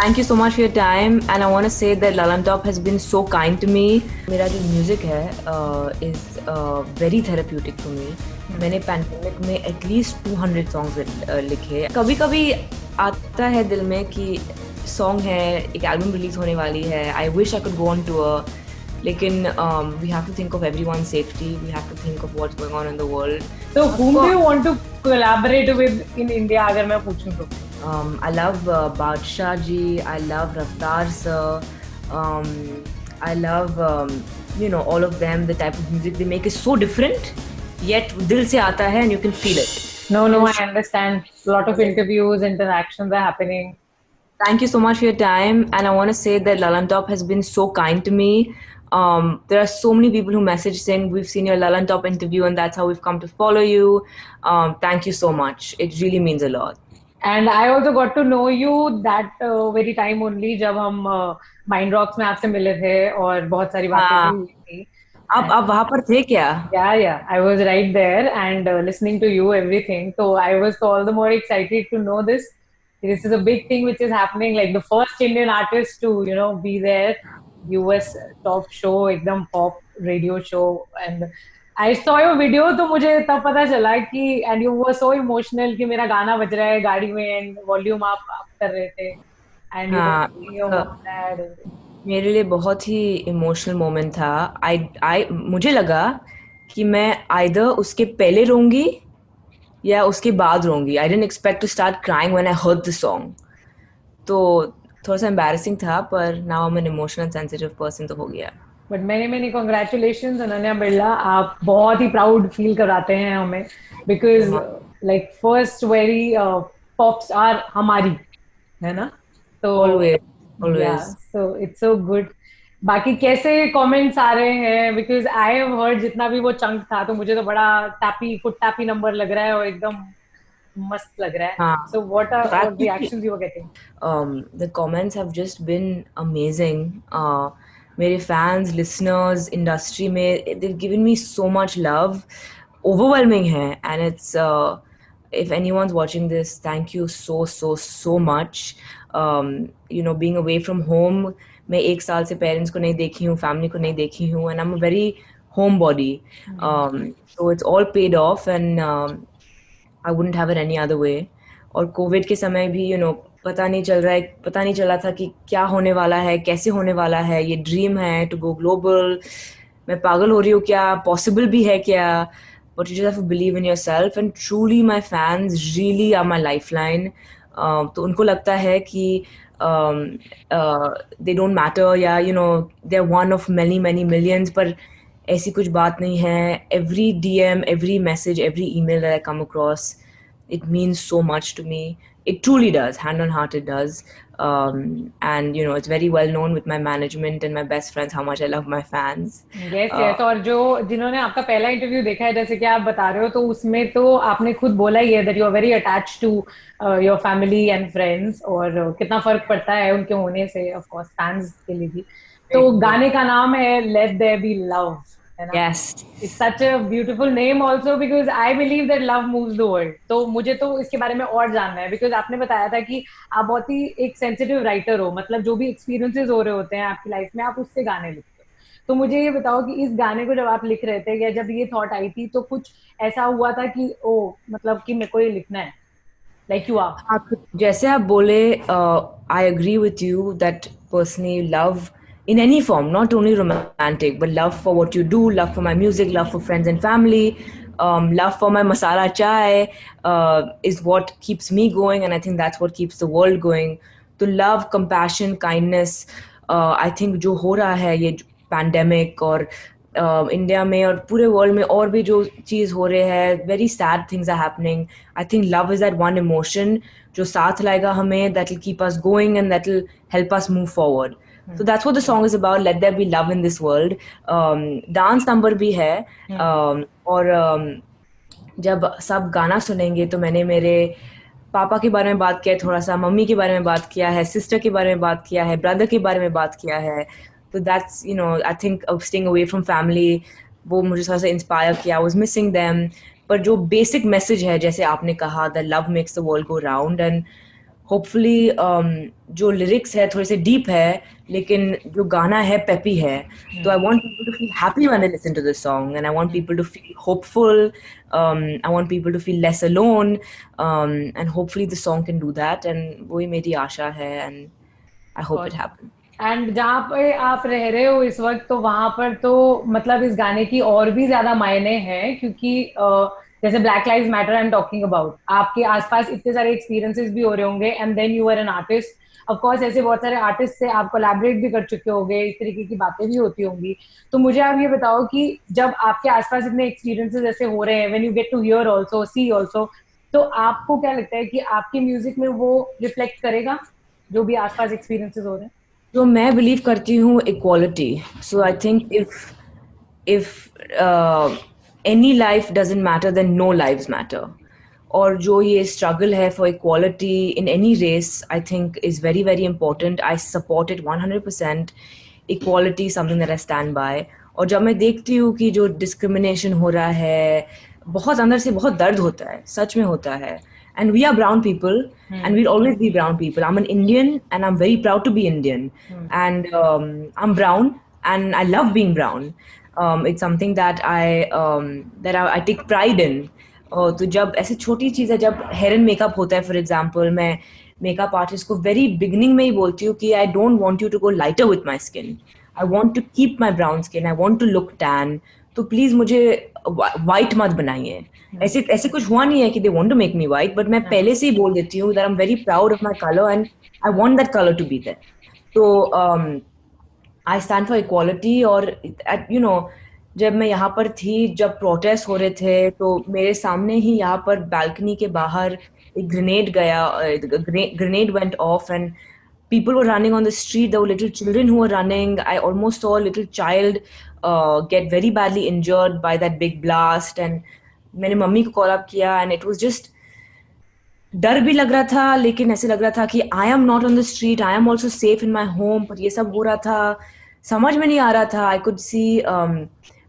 Thank you so much for your time, and I want to say that Lalantop has been so kind to me. मेरा जो music है is very therapeutic for me. मैंने pandemic में at least 200 songs लिखे. कभी कभी आता है दिल में कि सॉन्ग है, एक एल्बम रिलीज होने वाली है. I wish I could go on tour. लेकिन we have to think of everyone's safety. We have to think of what's going on in the world. So whom do you want to collaborate with in India? अगर मैं पूछूं तो I love Badshah ji. I love Raftaar sir. I love all of them. The type of music they make is so different, yet dil se aata hai and you can feel it. No, I understand. A lot of interviews, interactions are happening. Thank you so much for your time, and I want to say that Lalantop has been so kind to me. There are so many people who message saying we've seen your Lalantop interview and that's how we've come to follow you. Thank you so much. It really means a lot. And I also got to know you that very time only जब हम Mind Rocks में आपसे मिले थे और बहुत सारी बातें भी हुई थी. आप वहाँ पर थे क्या? Yeah. I was right there and listening to you everything. So I was all the more excited to know this. This is a big thing which is happening. Like the first Indian artist to be there. US top show, एकदम pop radio show, and I saw your video. तो मुझे तब पता चला कि and you were so emotional कि मेरा गाना बज रहा है गाड़ी में and volume आप कर रहे थे and you were seeing your mom, dad. मेरे लिए बहुत ही इमोशनल मोमेंट था. आई मुझे लगा कि मैं आइदर उसके पहले रोऊंगी या उसके बाद रोऊंगी. I didn't expect to start crying when I heard the song. तो थोड़ा सा एम्बैरेसिंग था, पर now I am an emotional sensitive person तो हो गया. But many congratulation Ananya Birla. आप बहुत ही प्राउड फील कराते हैं हमें because like first very pop star हमारी है ना. तो always so it's so good. बाकी कैसे कमेंट्स आ रहे हैं? बिकॉज आई हैव हर्ड जितना भी वो चंक था तो मुझे तो बड़ा टैपी फुट टैपी नंबर लग रहा है और एकदम मस्त लग रहा है. So what are the reactions you were getting? The comments have just been amazing. मेरे fans, listeners, industry में they've given me so much love. Overwhelming है, and it's if anyone's watching this, thank you so much. Being away from home, मैं एक साल से parents को नहीं देखी हूँ, family को नहीं देखी हूँ, and I'm a very homebody. So it's all paid off, and I wouldn't have it any other way. और कोविड के समय भी पता नहीं चला था कि क्या होने वाला है, कैसे होने वाला है. ये ड्रीम है टू गो ग्लोबल. मैं पागल हो रही हूँ क्या? पॉसिबल भी है क्या? But you just have to believe in yourself, and truly my fans really are my lifeline. तो उनको लगता है कि they don't matter या they're one of many millions, पर ऐसी कुछ बात नहीं है. Every DM, every message, every email that I come across, it means so much to me. It truly does. Hand on heart, it does. And it's very well known with my management and my best friends how much I love my fans. Yes. और जिन्होंने आपका पहला interview देखा है जैसे कि आप बता रहे हो, तो उसमें तो आपने खुद बोला ही है that you are very attached to your family and friends, और कितना फर्क पड़ता है उनके होने से, of course fans के लिए भी. तो गाने का नाम है Let There Be Love. Yes. It's such a beautiful name also because I believe that love moves the world. तो मुझे तो इसके बारे में और जानना है because आपने बताया था कि आप बहुत ही एक सेंसिटिव राइटर हो. मतलब जो भी एक्सपीरियंसेस हो रहे होते हैं आपकी लाइफ में, आप उससे गाने लिखते हो. तो मुझे ये बताओ कि इस गाने को जब आप लिख रहे थे या जब ये थॉट आई थी, तो कुछ ऐसा हुआ था कि मतलब कि मेरे को ये लिखना है, like you are? जैसे आप बोले, I agree with you that personally love in any form, not only romantic, but love for what you do, love for my music, love for friends and family, love for my masala chai is what keeps me going, and I think that's what keeps the world going. To love, compassion, kindness, I think जो हो रहा है ये pandemic और India में और पूरे world में और भी जो चीज़ हो रहे हैं, very sad things are happening. I think love is that one emotion जो साथ लाएगा हमें, that will keep us going and that will help us move forward. So that's what the song is about. Let there be love in this world. Dance number भी है. और जब सब गाना सुनेंगे तो मैंने मेरे पापा के बारे में बात किया है, थोड़ा सा मम्मी के बारे में बात किया है, सिस्टर के बारे में बात किया है, ब्रदर के बारे में बात किया है. So that's I think staying away from family, वो मुझे थोड़ा सा इंस्पायर किया. I was missing them. पर जो बेसिक मैसेज है, जैसे आपने कहा, that love makes the world go round, and hopefully जो लिरिक्स है थोड़े से डीप है, लेकिन जो गाना है पेपी है. तो I want people to feel happy when they listen to this song, and I want people to feel hopeful. I want people to feel less alone, and hopefully the song can do that, and वही मेरी आशा है, and I hope it happens. And जहाँ पे आप रह रहे हो इस वक्त, तो वहां पर तो मतलब इस गाने की और भी ज्यादा मायने हैं, क्योंकि जैसे black lives matter I am talking about, आपके आसपास इतने सारे एक्सपीरियंसेस भी हो रहे होंगे, and then you are an artist. Of course ऐसे बहुत सारे आर्टिस्ट से आप कोलैबोरेट भी कर चुके होंगे, इस तरीके की बातें भी होती होंगी. तो मुझे आप ये बताओ कि जब आपके आसपास इतने एक्सपीरियंसेस ऐसे हो रहे हैं, when you get to hear also, see also, तो आपको क्या लगता है कि आपके म्यूजिक में वो रिफ्लेक्ट करेगा जो भी आसपास एक्सपीरियंसेस हो रहे हैं? तो मैं बिलीव करती हूँ equality. So I think if any life doesn't matter, then no lives matter. और जो ये struggle है for equality in any race, I think is very very important. I support it 100%. Equality is something that I stand by. और जब मैं देखती हूँ कि जो discrimination हो रहा है, बहुत अंदर से बहुत दर्द होता है, सच में होता है. And we are brown people, and we'll always be brown people. I'm an Indian, and I'm very proud to be Indian. And I'm brown, and I love being brown. It's something that I take pride in. तो जब ऐसे छोटी चीज़ है, जब hair and makeup होता है, for example, मैं makeup artist को वेरी बिगिनिंग में ही बोलती हूँ कि I don't want you to go lighter with my skin. I want to keep my brown skin. I want to look tan. तो प्लीज मुझे वाइट मत बनाइए. ऐसे ऐसे कुछ हुआ नहीं है कि they want to make me white, but मैं पहले से ही बोल देती हूँ that I am very proud of my colour, and I want that colour to be there. तो आई स्टैंड फॉर इक्वालिटी. और जब मैं यहाँ पर थी, जब प्रोटेस्ट हो रहे थे, तो मेरे सामने ही यहाँ पर बालकनी के बाहर एक ग्रेनेड गया. Grenade went of, and people were running on the street. There were little children who were running. I almost saw a little child get very badly injured by that big blast. And मैंने mummy को call up किया, and it was just डर भी लग रहा था, लेकिन ऐसे लग रहा था कि I am not on the street, I am also safe in my home. पर ये सब हो रहा था, समझ में नहीं आ रहा था. I could see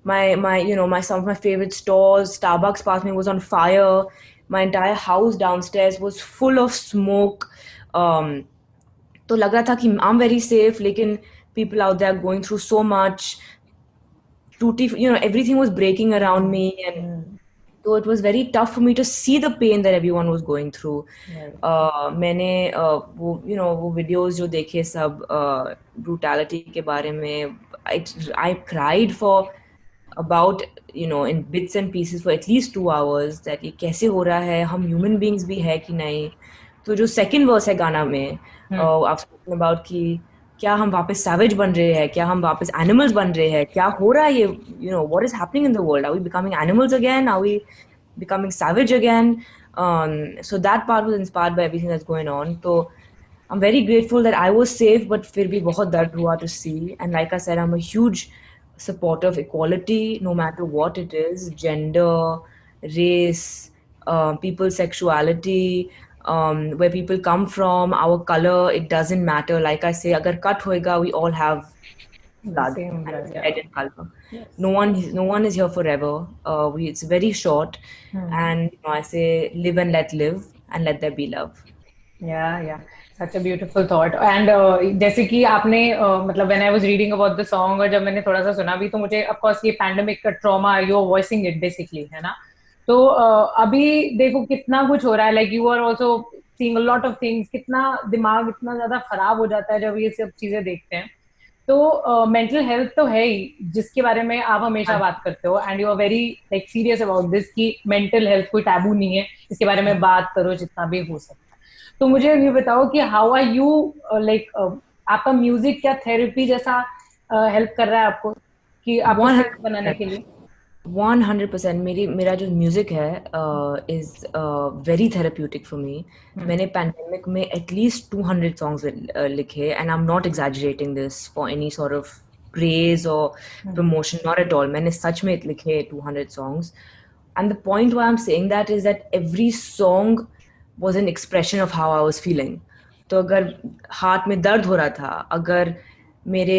my some of my favorite stores, Starbucks पास में was on fire. My entire house downstairs was full of smoke. तो लग रहा था कि I'm very safe, लेकिन people out there going through so much. टूटी, everything was breaking around me, and so it was very tough for me to see the pain that everyone was going through. मैंने वो videos जो देखे सब brutality के बारे में, I cried for about in bits and pieces for at least 2 hours that ये कैसे हो रहा है, हम human beings भी है कि नहीं. तो जो second verse है गाना में, आप spoken about कि क्या हम वापस savage बन रहे हैं, क्या हम वापस animals बन रहे हैं, क्या हो रहा है ये, what is happening in the world? Are we becoming animals again? Are we becoming savage again? So that part was inspired by everything that's going on. So I'm very grateful that I was safe, but फिर भी बहुत दर्द हुआ to see. And like I said, I'm a huge supporter of equality, no matter what it is, gender, race, people's sexuality, where people come from, our color, it doesn't matter. Like I say, agar cut hoega, we all have blood, Same blood, and yeah. red in color. Yes. No one is here forever. It's very short, and I say live and let live, and let there be love. Yeah, such a beautiful thought. And जैसे कि आपने मतलब when I was reading about the song, और जब मैंने थोड़ा सा सुना भी, तो मुझे of course ये pandemic का trauma, you are voicing it basically, है ना? तो अभी देखो कितना कुछ हो रहा है, like you are also seeing a lot of things, कितना दिमाग इतना ज्यादा खराब हो जाता है जब ये सब चीजें देखते हैं. तो मेंटल हेल्थ तो है ही, जिसके बारे में आप हमेशा बात करते हो, and you are very like serious about this कि मेंटल हेल्थ कोई टैबू नहीं है, इसके बारे में बात करो जितना भी हो सकता है. तो मुझे ये बताओ कि हाउ आर यू लाइक, आपका म्यूजिक क्या थेरेपी जैसा हेल्प कर रहा है आपको कि आपको सेफ बनाने के लिए? 100%. मेरा जो म्यूजिक है is very therapeutic for me. मैंने पैंडेमिक में एटलीस्ट 200 सॉन्ग्स लिखे, and I am not exaggerating this for any sort of praise और प्रमोशन, नॉट एट ऑल. मैंने सच में लिखे 200 songs, and the point why I am saying that is that every song was an expression of how I was feeling. तो अगर हाथ में दर्द हो रहा था, अगर मेरे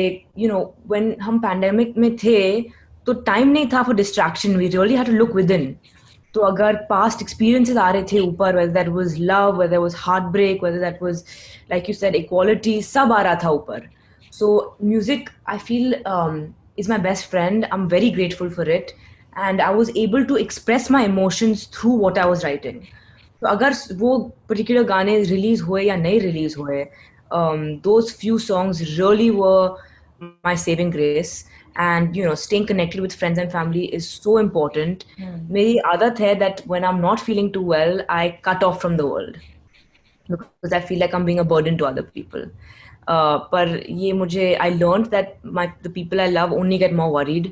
when हम पैंडेमिक में थे, तो टाइम नहीं था for distraction. We really had to look within. तो अगर पास्ट एक्सपीरियंसेस आ रहे थे ऊपर, whether that was love, whether that was heartbreak, whether that was like you said equality, सब आ रहा था ऊपर. So music, I feel, is my best friend. I'm very grateful for it, and I was able to express my emotions through what I was writing. तो अगर वो particular गाने release हुए या नहीं रिलीज हुए, those few songs really were my saving grace. And staying connected with friends and family is so important. मेरी आदत है that when I'm not feeling too well, I cut off from the world because I feel like I'm being a burden to other people. पर ये मुझे, I learned that the people I love only get more worried.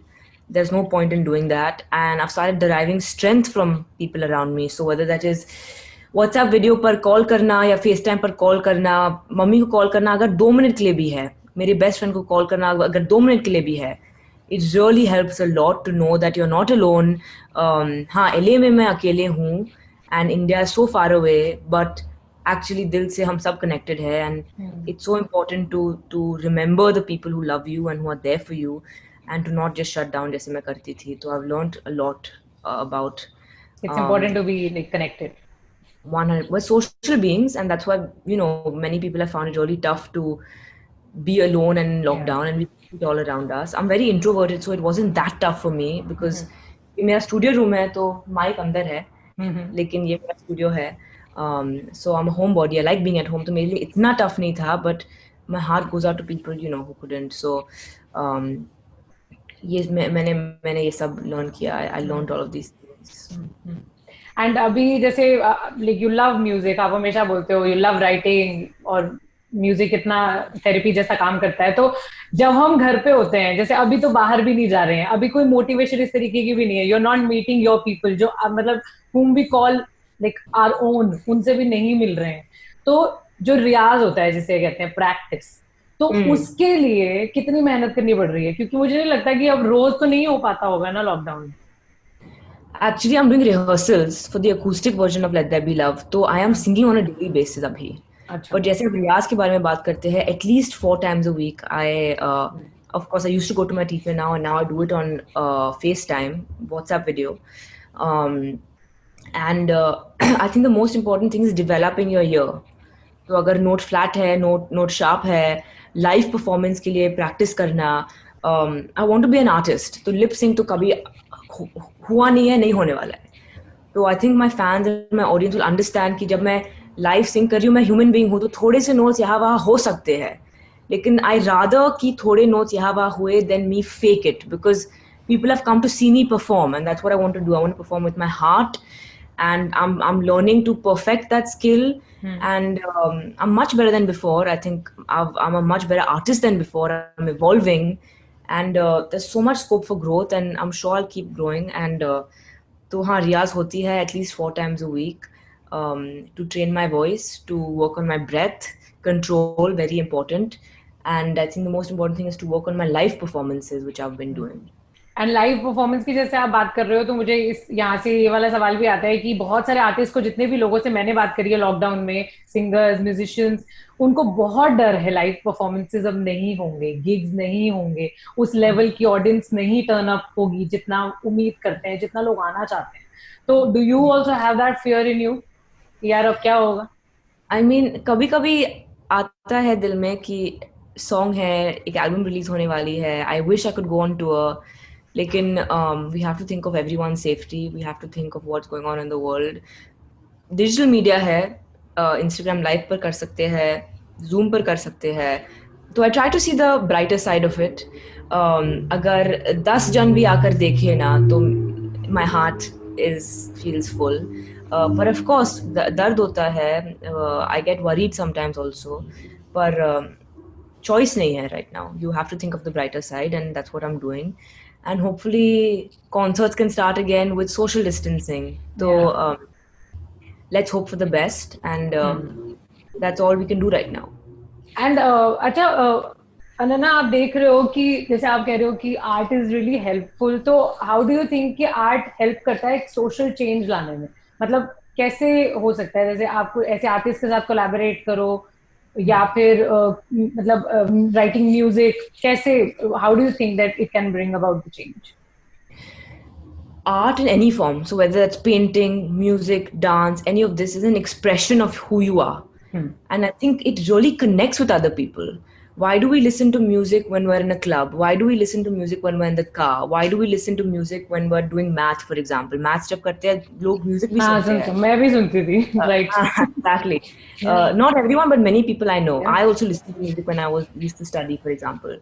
There's no point in doing that, and I've started deriving strength from people around me. So whether that is WhatsApp video पर call करना या face time पर call करना, mummy को call करना अगर 2 minute के लिए भी है, मेरे बेस्ट फ्रेंड को कॉल करना अगर 2 मिनट के लिए भी है, it really helps a lot to know that you're not alone. हाँ, LA में मैं अकेले हूँ and India is so far away, but actually दिल से हम सब connected है, and it's so important to remember the people who love you and who are there for you, and to not just shut down जैसे मैं करती थी. So I've learned a lot about It's um, important to be like connected. 100. We're social beings, and that's why many people have found it really tough to be alone and in Yeah. lockdown, and we see it all around us. I'm very introverted, so it wasn't that tough for me because ये मेरा studio room है तो mic अंदर है, लेकिन ये मेरा studio है. So I'm a homebody. I like being at home, तो मेरे लिए इतना tough नहीं था, but my heart goes out to people who couldn't. So um, ये मैंने ये सब learn किया. I learned all of these things. And अभी जैसे लाइक यू लव म्यूजिक, आप हमेशा बोलते हो यू लव राइटिंग, और म्यूजिक इतना थेरेपी जैसा काम करता है. तो जब हम घर पे होते हैं, जैसे अभी तो बाहर भी नहीं जा रहे हैं, अभी कोई मोटिवेशन इस तरीके की भी नहीं है, you are not meeting your people जो मतलब whom we call like our own, उनसे भी नहीं मिल रहे हैं. तो जो रियाज होता है जिसे कहते हैं प्रैक्टिस, तो उसके लिए कितनी मेहनत करनी पड़ रही है? क्योंकि मुझे नहीं लगता कि अब रोज तो नहीं हो पाता होगा ना लॉकडाउन में. Actually, I'm doing rehearsals for the acoustic version of Let There Be Love. तो I am singing on a daily basis अभी. अच्छा. But जैसे हम रियाज के बारे में बात करते हैं, at least 4 times a week. Of course, I used to go to my teacher now, and now I do it on FaceTime, WhatsApp video. And I think the most important thing is developing your ear. तो अगर note flat है, note sharp है, live performance के लिए practice करना. I want to be an artist, तो lip sync तो कभी हुआ नहीं है, नहीं होने वाला है. तो I think my fans and my audience will understand कि जब मैं लाइव सिंग कर रही हूँ, मैं ह्यूमन बीइंग हूँ, तो थोड़े से नोट्स यहाँ वहाँ हो सकते हैं, लेकिन आई रादर कि थोड़े नोट्स यहाँ वहाँ हुए than me fake it, because people have come to see me perform, and that's what I want to do. I want to perform with my heart, and I'm learning to perfect that skill. And I'm much better than before. I think I'm a much better artist than before. I'm evolving, and there's so much scope for growth, and I'm sure I'll keep growing. And तो हाँ, रियाज होती है at least 4 times a week, to train my voice, to work on my breath control, very important. And I think the most important thing is to work on my live performances, which I've been doing. And live performance की जैसे आप बात कर रहे हो, तो मुझे इस यहाँ से ये वाला सवाल भी आता है कि बहुत सारे आर्टिस्ट को, जितने भी लोगों से मैंने बात करी है लॉकडाउन में, सिंगर्स, म्यूजिशियंस, उनको बहुत डर है लाइव परफॉर्मेंसेज अब नहीं होंगे, गिग्स नहीं होंगे, उस लेवल की ऑडियंस नहीं टर्न अप होगी जितना उम्मीद करते हैं, जितना लोग आना चाहते हैं. तो do you also have that fear in you, यार अब क्या होगा? आई मीन कभी कभी आता है दिल में कि सॉन्ग है, एक एल्बम रिलीज होने वाली है, I wish I could go on tour, लेकिन we have to think of everyone's safety, we have to think of what's going on in the world. Digital media है, इंस्टाग्राम लाइव पर कर सकते हैं, zoom पर कर सकते हैं, तो I try to see the brighter side of it. अगर 10 जन भी आकर देखे ना, तो my heart feels full. But of course दर्द होता है, I get worried sometimes also, पर choice नहीं है right now. You have to think of the brighter side, and that's what I'm doing. And hopefully concerts can start again with social distancing. So let's hope for the best, and that's all we can do right now. And अच्छा अनन्या, आप देख रहे हो कि जैसे आप कह रहे हो कि आर्ट इज रियली हेल्पफुल, तो हाउ डू यू थिंक कि आर्ट हेल्प करता है एक सोशल चेंज लाने में? मतलब कैसे हो सकता है? जैसे आप ऐसे आर्टिस्ट के साथ कोलैबोरेट करो, या फिर मतलब राइटिंग म्यूजिक, कैसे, how do you think that it can bring about the change? art in any form, so whether it's painting, music, dance, any of this is an expression of who you are. And I think it really connects with other people. Why do we listen to music when we're in a club? Why do we listen to music when we're in the car? Why do we listen to music when we're doing math, for example? Math जब करते हैं लोग music भी हाँ, सुनते सुनती हैं. हूँ, मैं भी सुनती थी. Right. Exactly. Not everyone, but many people I know. I also listened to music when I was used to study, for example.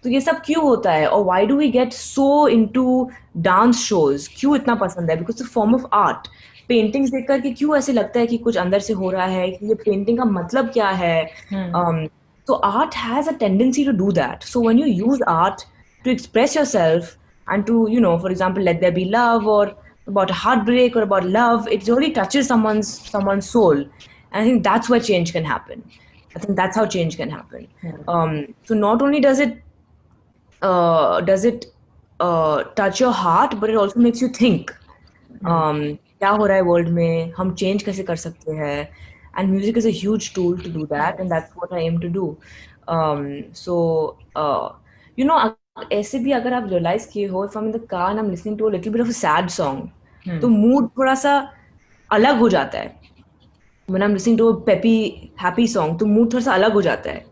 तो ये सब क्यों होता है? और why do we get so into dance shows? क्यों इतना पसंद है? Because it's a form of art. Paintings देख करके क्यों ऐसे लगता है कि कुछ अंदर से हो रहा है, कि ये पेंटिंग का मतलब क्या है? So art has a tendency to do that. So when you use art to express yourself and to, for example, let there be love, or about heartbreak, or about love, it really touches someone's soul. And I think that's where change can happen. I think that's how change can happen. So not only does it touch your heart, but it also makes you think. क्या हो रहा है world में, हम change कैसे कर सकते हैं, and music is a huge tool to do that, and that's what I am to do. So you know ऐसे भी अगर आप रियलाइज किए हो, if I am in the car and I am listening to a little bit of a sad song, तो mood थोड़ा सा अलग हो जाता है. when I'm listening to a peppy happy song, तो मूड थोड़ा सा अलग हो जाता है.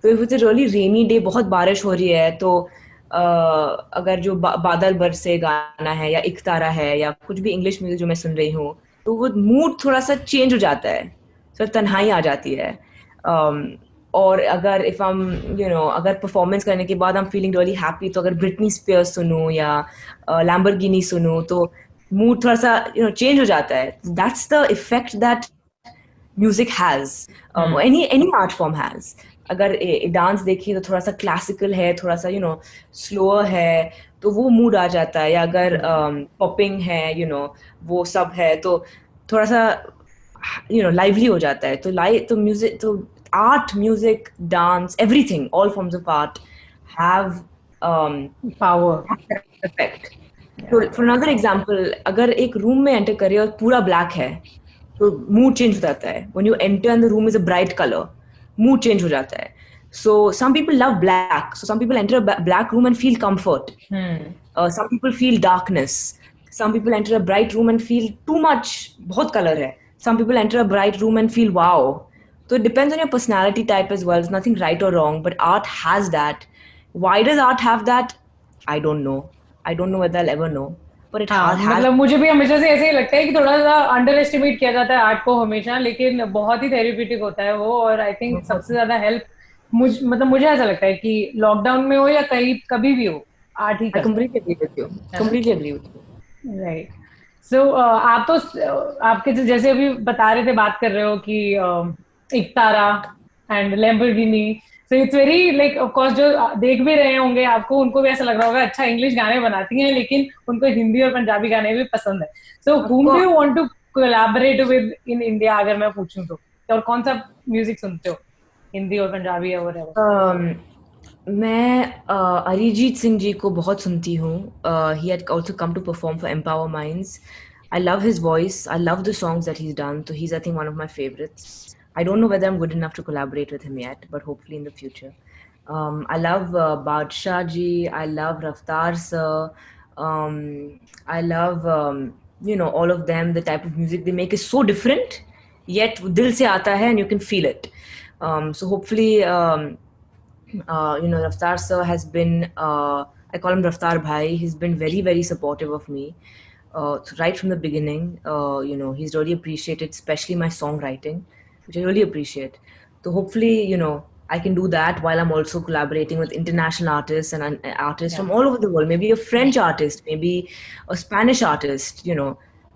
तो if it's really rainy day, बहुत बारिश हो रही है, तो अगर जो बादल बरसे गाना है, या एक तारा है, या कुछ भी इंग्लिश म्यूजिक जो मैं सुन रही हूँ, तो वो मूड थोड़ा सा चेंज हो जाता है, फिर तन्हाई आ जाती है. और अगर इफ आई अगर परफॉर्मेंस करने के बाद I am feeling really happy, तो अगर ब्रिटनी स्पीयर्स सुनूं या लैम्बोर्गिनी सुनूं, तो मूड थोड़ा सा चेंज हो जाता है. That's the effect that music has, any art form has. अगर डांस देखिए तो थोड़ा सा क्लासिकल है, थोड़ा सा स्लोअर है, तो वो मूड आ जाता है. या अगर पॉपिंग है, वो सब है, तो थोड़ा सा लाइवली हो जाता है. तो म्यूजिक, तो art, music, dance, everything, all forms of art have power effect. तो फॉर अनदर एग्जांपल, अगर एक रूम में एंटर करे और पूरा ब्लैक है, तो मूड चेंज हो जाता है. When you enter and the room is a bright colour, mood change हो जाता है. So some people love black, so some people enter a black room and feel comfort. Some people feel darkness. Some people enter a bright room and feel too much, बहुत colour है. Some people enter a bright room and feel wow. So it depends on your personality type as well. There's nothing right or wrong, but art has that. Why does art have that? I don't know. I don't know whether I'll ever know. But it हाँ, has मतलब मुझे भी हमेशा से ऐसे ही लगता है कि थोड़ा सा अंडर एस्टिमेट किया जाता है आर्ट को हमेशा, लेकिन बहुत ही थेरेप्यूटिक होता है वो. और आई थिंक सबसे ज्यादा हेल्प मुझे ऐसा लगता है कि लॉकडाउन में हो या कहीं कभी भी हो, आर्ट ही I करता completely agree with you. Completely agree with you. है. राइट. सो आप तो आपके जैसे अभी बता रहे थे, बात कर रहे हो कि ektara and Lamborghini, so it's very like, of course जो देख भी रहे होंगे आपको, उनको भी ऐसा लग रहा होगा अच्छा इंग्लिश गाने बनाती हैं, लेकिन उनको हिंदी और पंजाबी गाने भी पसंद है. सो whom do you want to collaborate with in India, अगर मैं पूछूं तो, और कौन सा म्यूजिक सुनते हो, हिंदी और पंजाबी या whatever? मैं अरिजीत सिंह जी को बहुत सुनती हूँ. He had also come to perform for Empower Minds. I love his voice. I love the songs that he's done. So he's, I think, one of my favorites. I don't know whether I'm good enough to collaborate with him yet, but hopefully in the future. I love Badshah ji. I love Raftaar sir. I love, all of them. The type of music they make is so different, yet dil se aata hai and you can feel it. So hopefully, Raftaar sir has been, I call him Raftaar Bhai. He's been very, very supportive of me right from the beginning. He's really appreciated, especially my songwriting, which I really appreciate. So hopefully, I can do that while I'm also collaborating with international artists and artists from all over the world. Maybe a French artist, maybe a Spanish artist.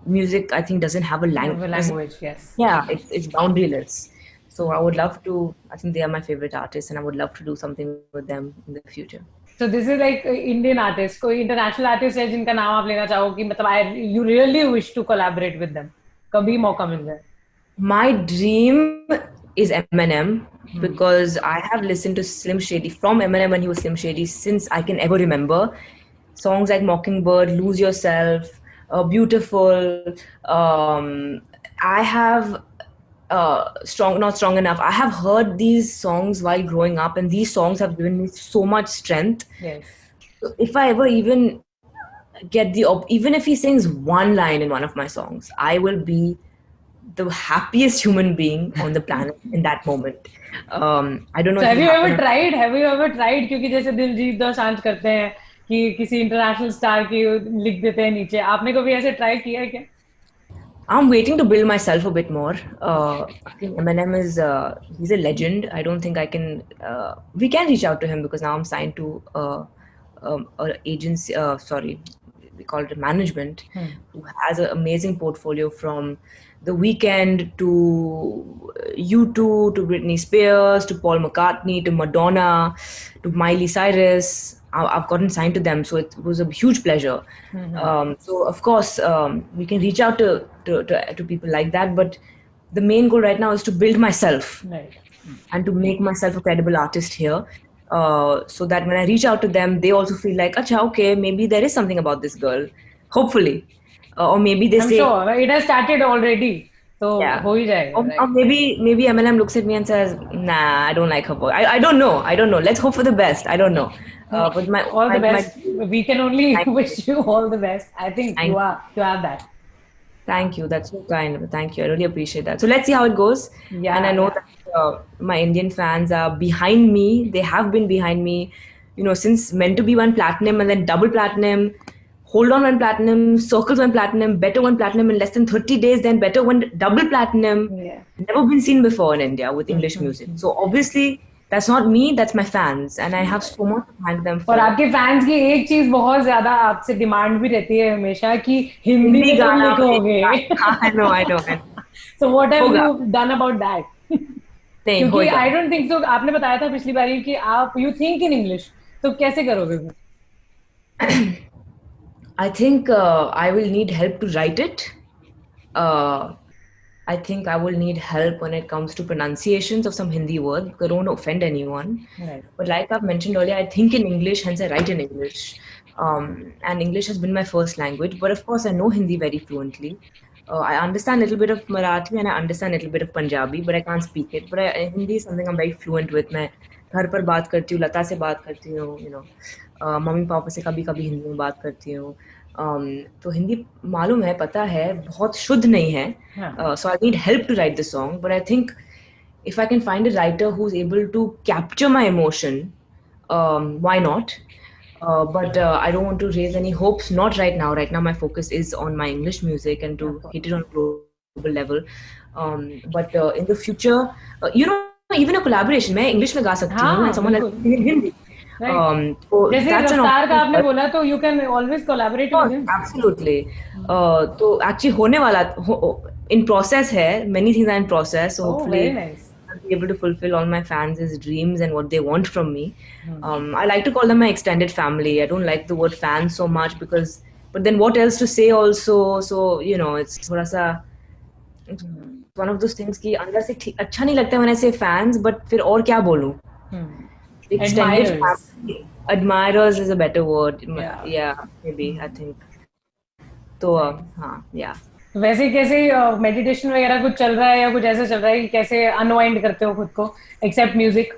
Music, I think, doesn't have a language, yes. Yeah, it's boundaryless. So I would love to. I think they are my favorite artists, and I would love to do something with them in the future. So this is like Indian artist. कोई international artist है जिनका नाम आप लेना चाहो कि मतलब you really wish to collaborate with them, कभी मौका मिल जाए? My dream is Eminem, because I have listened to Slim Shady, from Eminem when he was Slim Shady, since I can ever remember. Songs like Mockingbird, Lose Yourself, Beautiful. I have not strong enough. I have heard these songs while growing up, and these songs have given me so much strength. Yes. So if I ever even even if he sings one line in one of my songs, I will be the happiest human being on the planet in that moment. I don't know So if have it'll you happen ever or tried? Have you ever tried? क्योंकि जैसे दिलजीत दोसांझ करते हैं कि किसी international star की लिख देते हैं नीचे, आपने कभी ऐसे ट्राई किया है क्या? I'm waiting to build myself a bit more. I think Eminem he's a legend. I don't think I can, we can reach out to him because now I'm signed to a agency, sorry, we call it a management, who has an amazing portfolio from The Weeknd to U2 to Britney Spears to Paul McCartney to Madonna to Miley Cyrus. I've gotten signed to them, so it was a huge pleasure. So of course we can reach out to people like that, but the main goal right now is to build myself Right. and to make myself a credible artist here. So that when I reach out to them, they also feel like, Acha, okay, maybe there is something about this girl. Hopefully. Or maybe they I'm say, sure it has started already. तो yeah. हो ही जाएगा, Or right? maybe Eminem looks at me and says, nah, I don't like her voice. I don't know. I don't know. Let's hope for the best. I don't know. No, But all the best. We can only my wish you all the best. I think thank you have that. Thank you. That's so kind. Thank you. I really appreciate that. So let's see how it goes. And I Yeah, know yeah. that my Indian fans are behind me. They have been behind me, since meant to be one platinum and then double platinum, hold on one platinum, circles one platinum, better one platinum in less than 30 days, then better one double platinum. Yeah. Never been seen before in India with English music. So obviously, that's not me, that's my fans. And I have so much to thank them और for. आपके fans की एक चीज बहुत ज्यादा आपसे demand भी रहती है हमेशा कि हिंदी हिंदी में कब गाना लिखोगे? I know, I know. So what have होगा you done about that? नहीं क्योंकि होगा आई डोंट थिंक सो, आपने बताया था पिछली बारी कि आप यू थिंक इन इंग्लिश, तो कैसे करोगे फिर? I think I will need help to write it. Uh, I think I will need help when it comes to pronunciations of some Hindi words because I don't want to offend anyone. Right. But like I've mentioned earlier, I think in English, hence I write in English. And English has been my first language. But of course, I know Hindi very fluently. I understand a little bit of Marathi and I understand a little bit of Punjabi, but I can't speak it. But Hindi is something I'm very fluent with. मैं घर पर बात करती हूँ, लता से बात करती हूँ, मम्मी पापा से कभी कभी हिंदी में बात करती हूँ. तो हिंदी मालूम है, पता है, बहुत शुद्ध नहीं है. So I need help to write the song, but I think if I can find a writer who's able to capture my emotion, why not? But I don't want to raise any hopes. Not right now. Right now, my focus is on my English music and to hit it on a global level. But in the future, even a collaboration, मैं English में गा सकती हूँ and someone else बिल्कुल. in Hindi. Right. So जैसे that's an रफ्तार का option. आपने बोला, तो you can always collaborate with him. Absolutely. तो actually होने वाला in process है. Many things are in process. So Oh, hopefully very nice. I'll be able to fulfill all my fans' dreams and what they want from me. I like to call them my extended family. I don't like the word fan so much but then what else to say also? So it's थोड़ा सा one of those things कि अंदर से अच्छा नहीं लगता when I say fans, but फिर और क्या बोलूं? Extended Admirers. family. Admirers is a better word. Yeah. Maybe I think. तो हाँ, yeah. वैसे कैसे मेडिटेशन वगैरह कुछ चल रहा है या कुछ ऐसा चल रहा है कि कैसे अनवाइंड करते हो खुद को एक्सेप्ट म्यूजिक?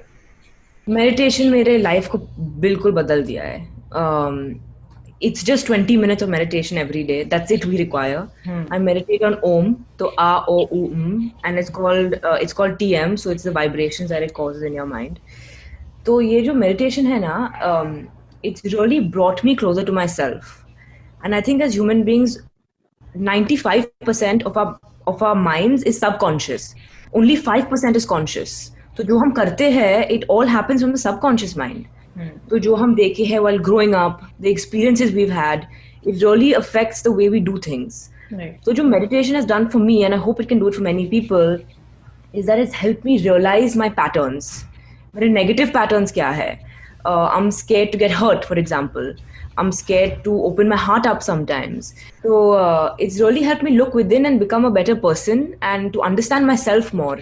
मेडिटेशन मेरे लाइफ को बिल्कुल बदल दिया है. It's just 20 minutes of meditation every day. That's it we require. I meditate on Om, so A-O-U-M, and it's called TM, so it's the vibrations that it causes in your mind. तो ये जो meditation है ना, it's really brought me closer to myself. And I think as human beings, 95% of our minds is subconscious. Only 5% is conscious. तो जो हम करते हैं, it all happens from the subconscious mind. तो जो हम देखे हैं while growing up, the experiences we've had, it really affects the way we do things. Right. So जो meditation has done for me, and I hope it can do it for many people, is that it's helped me realize my patterns. मेरे negative patterns क्या है? I'm scared to get hurt, for example. I'm scared to open my heart up sometimes. So it's really helped me look within and become a better person and to understand myself more.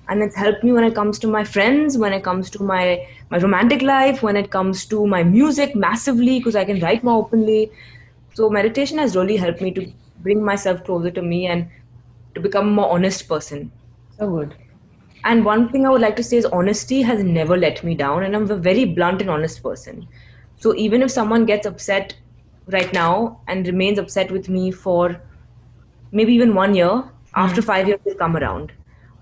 And it's helped me when it comes to my friends, when it comes to my romantic life, when it comes to my music massively because I can write more openly. So meditation has really helped me to bring myself closer to me and to become a more honest person. So good. And one thing I would like to say is honesty has never let me down, and I'm a very blunt and honest person. So even if someone gets upset right now and remains upset with me for maybe even 1 year, after 5 years will come around.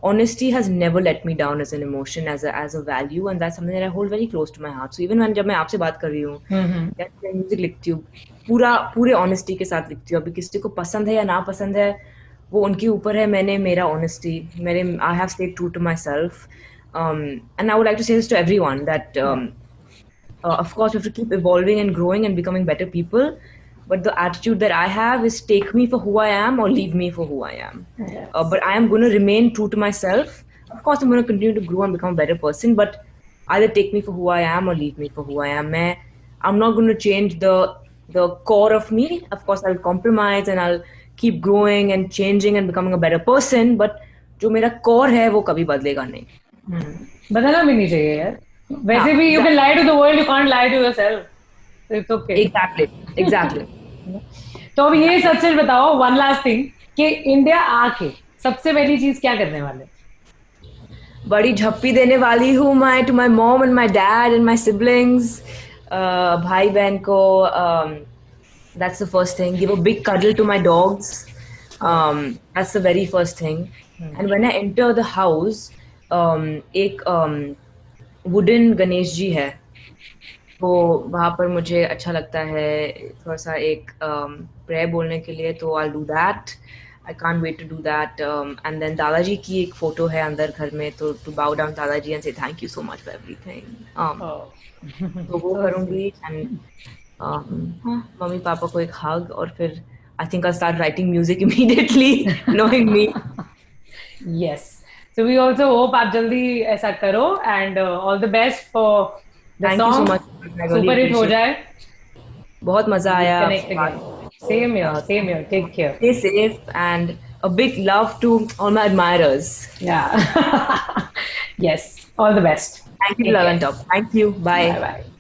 Honesty has never let me down as an emotion, as a value, and that's something that I hold very close to my heart. So even when जब मैं आपसे बात कर रही हूँ, या मैं music लिखती हूँ, पूरे ऑनेस्टी के साथ लिखती हूँ. अभी किसी को पसंद है या ना पसंद है, वो उनके ऊपर है. मैंने मेरा honesty, I have stayed true to myself, and I would like to say this to everyone that of course, we have to keep evolving and growing and becoming better people. But the attitude that I have is take me for who I am or leave me for who I am. Yes. But I am going to remain true to myself. Of course, I'm going to continue to grow and become a better person. But either take me for who I am or leave me for who I am. I'm not going to change the core of me. Of course, I'll compromise and I'll keep growing and changing and becoming a better person. But जो मेरा core है वो कभी बदलेगा नहीं. बदलना भी नहीं चाहिए यार. वैसे भी you can lie to the world, you can't lie to yourself. So it's okay. Exactly. तो अब ये सच सच बताओ, one last thing, कि इंडिया आके सबसे पहली चीज क्या करने वाले? बड़ी झप्पी देने वाली हूँ मैं to my mom and my dad and my siblings, भाई बहन को. That's the first thing. Give a big cuddle to my dogs. That's the very first thing. And when I enter the house, एक wooden Ganesh ji है, तो वहाँ पर मुझे अच्छा लगता है थोड़ा सा एक प्रेयर बोलने के लिए. तो I'll do that. I can't wait to do that. And then दादाजी की एक फोटो है अंदर घर में, तो to bow down दादाजी and say thank you so much for everything. तो वो करूँगी. And मम्मी पापा को एक hug, और फिर I think I'll start writing music immediately, knowing me. Yes. So we also hope आप जल्दी ऐसा करो, and all the best for the Thank song. you so much. I really Super hit हो appreciate it. जाए. बहुत मजा आया. Connect again. Same here. Take care. Stay safe, and a big love to all my admirers. Yeah. Yes. All the best. Thank you, Take Love care. and Top. Thank you. Bye. Bye bye.